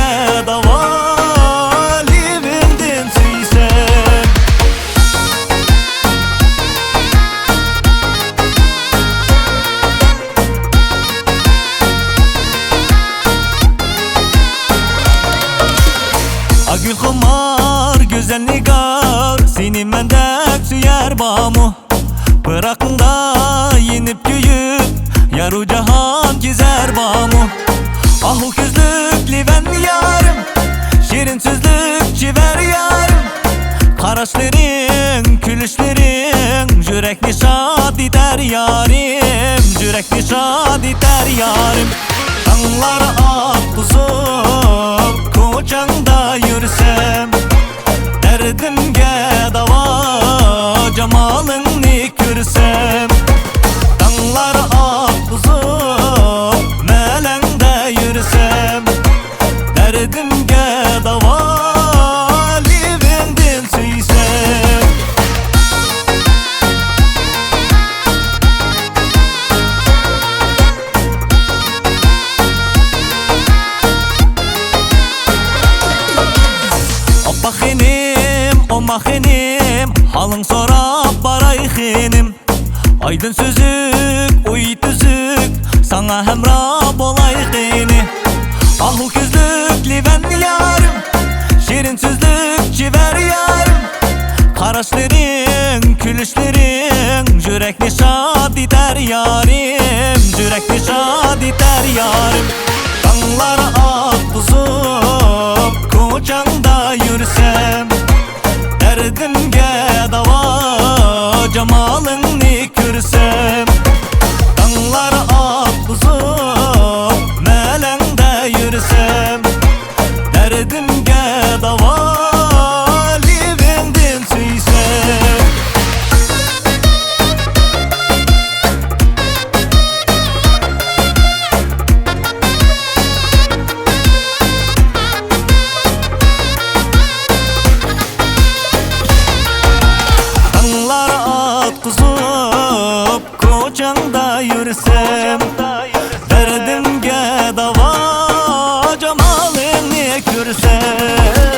Derdimge dava livimdin süysem. Agül kumar güzel nigar seni mendek süyer bamu. Bırakın da yenip güyüp yaru cahan gizer bamu. Ahu küzlük liven yarım, şirin sözlük çiver yarım. Karaşların, külüşlerin yürekli şad eder yarim, yürekli şad eder yarim. Dağlara at kuzup koçanda yürüsem, derdimge dava cemalını kürsem. Dağlara at kuzup melende yürüsem, derdimge dava livimdin süysem. Bakhenim, o mahenim, halın sorap baray henim. Aydın sözük, uy tüzük, sana hemrah bolay geni. Ahu küzlük liven yarım, şirin sözlük çiver yarım. Karaşların, külüşlerin yürekli şad eder yarim, yürekli şad eder yarim. Dağlara at kuzup koçanda yürüsem, derdimge dava cemalını kürsem. Dağlara at kuzup melende yürüsem, derdimge dava livimdin süysem. Kuzup koçanda yürüsem, derdimge dava cemalini kürsem.